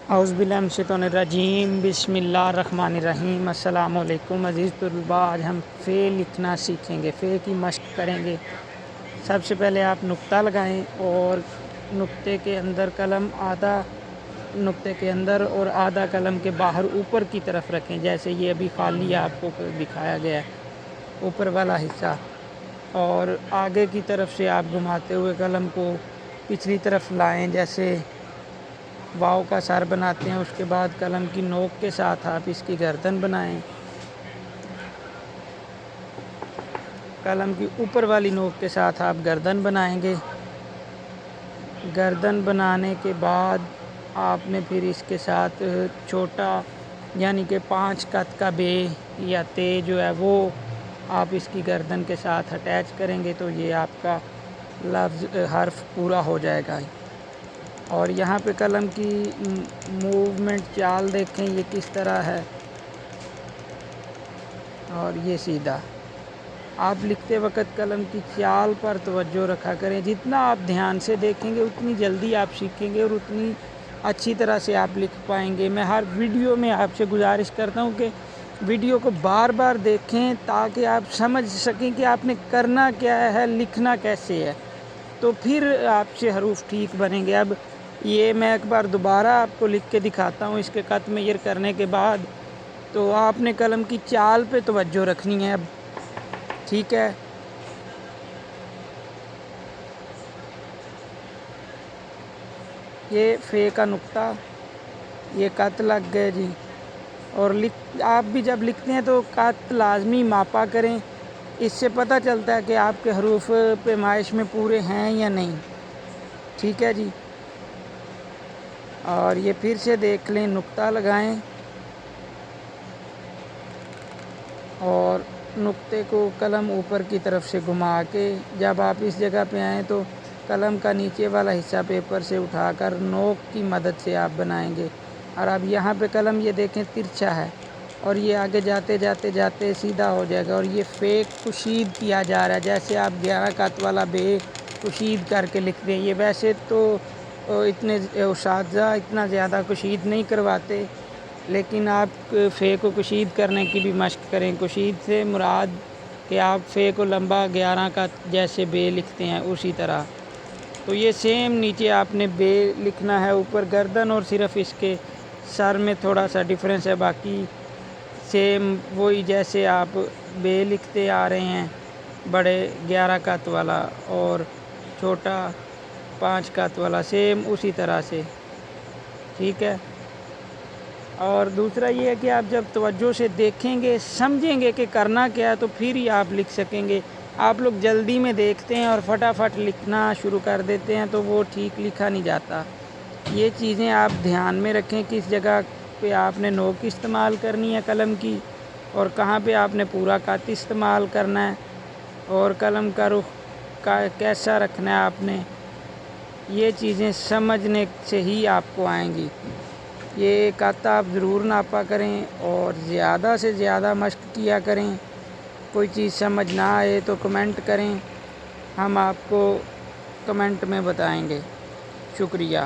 اعوذ باللہ من الشیطان الرجیم، بسم اللہ الرحمن الرحیم۔ السلام علیکم عزیز طلباء، آج ہم فے لکھنا سیکھیں گے، فے کی مشق کریں گے۔ سب سے پہلے آپ نقطہ لگائیں اور نقطے کے اندر قلم آدھا نقطے کے اندر اور آدھا قلم کے باہر اوپر کی طرف رکھیں، جیسے یہ ابھی خالی آپ کو دکھایا گیا ہے اوپر والا حصہ، اور آگے کی طرف سے آپ گھماتے ہوئے قلم کو پچھلی طرف لائیں، جیسے واو کا سر بناتے ہیں۔ اس کے بعد قلم کی نوک کے ساتھ آپ اس کی گردن بنائیں، قلم کی اوپر والی نوک کے ساتھ آپ گردن بنائیں گے۔ گردن بنانے کے بعد آپ نے پھر اس کے ساتھ چھوٹا یعنی کہ 5 قط کا بے یا تے جو ہے وہ آپ اس کی گردن کے ساتھ اٹیچ کریں گے، تو یہ آپ کا لفظ حرف پورا ہو جائے گا۔ اور یہاں پہ قلم کی موومنٹ چال دیکھیں یہ کس طرح ہے، اور یہ سیدھا۔ آپ لکھتے وقت قلم کی چال پر توجہ رکھا کریں، جتنا آپ دھیان سے دیکھیں گے اتنی جلدی آپ سیکھیں گے اور اتنی اچھی طرح سے آپ لکھ پائیں گے۔ میں ہر ویڈیو میں آپ سے گزارش کرتا ہوں کہ ویڈیو کو بار بار دیکھیں تاکہ آپ سمجھ سکیں کہ آپ نے کرنا کیا ہے، لکھنا کیسے ہے، تو پھر آپ سے حروف ٹھیک بنیں گے۔ اب یہ میں ایک بار دوبارہ آپ کو لکھ کے دکھاتا ہوں، اس کے خط میئر کرنے کے بعد تو آپ نے قلم کی چال پہ توجہ رکھنی ہے اب، ٹھیک ہے۔ یہ فے کا نقطہ، یہ قط لگ گئے جی۔ اور آپ بھی جب لکھتے ہیں تو قط لازمی ماپا کریں، اس سے پتہ چلتا ہے کہ آپ کے حروف پیمائش میں پورے ہیں یا نہیں، ٹھیک ہے جی۔ اور یہ پھر سے دیکھ لیں، نقطہ لگائیں اور نقطے کو قلم اوپر کی طرف سے گھما کے جب آپ اس جگہ پہ آئیں تو قلم کا نیچے والا حصہ پیپر سے اٹھا کر نوک کی مدد سے آپ بنائیں گے۔ اور اب یہاں پہ قلم یہ دیکھیں ترچھا ہے اور یہ آگے جاتے جاتے جاتے سیدھا ہو جائے گا، اور یہ فے کشید کیا جا رہا ہے، جیسے آپ 11 قط والا بے کشید کر کے لکھتے ہیں۔ یہ ویسے تو اتنے اساتذہ اتنا زیادہ کشید نہیں کرواتے، لیکن آپ فے کو کشید کرنے کی بھی مشق کریں۔ کشید سے مراد کہ آپ فے کو لمبا 11 قط جیسے بے لکھتے ہیں اسی طرح، تو یہ سیم نیچے آپ نے بے لکھنا ہے، اوپر گردن اور صرف اس کے سر میں تھوڑا سا ڈیفرنس ہے، باقی سیم وہی جیسے آپ بے لکھتے آ رہے ہیں، بڑے 11 قط والا اور چھوٹا 5 قط والا، سیم اسی طرح سے، ٹھیک ہے۔ اور دوسرا یہ ہے کہ آپ جب توجہ سے دیکھیں گے سمجھیں گے کہ کرنا کیا ہے تو پھر ہی آپ لکھ سکیں گے۔ آپ لوگ جلدی میں دیکھتے ہیں اور فٹافٹ لکھنا شروع کر دیتے ہیں تو وہ ٹھیک لکھا نہیں جاتا۔ یہ چیزیں آپ دھیان میں رکھیں، کس جگہ پہ آپ نے نوک استعمال کرنی ہے قلم کی اور کہاں پہ آپ نے پورا قط استعمال کرنا ہے، اور قلم کا رخ کیسا رکھنا ہے آپ نے، یہ چیزیں سمجھنے سے ہی آپ کو آئیں گی۔ یہ قط آپ ضرور ناپا کریں اور زیادہ سے زیادہ مشق کیا کریں۔ کوئی چیز سمجھ نہ آئے تو کمنٹ کریں، ہم آپ کو کمنٹ میں بتائیں گے۔ شکریہ۔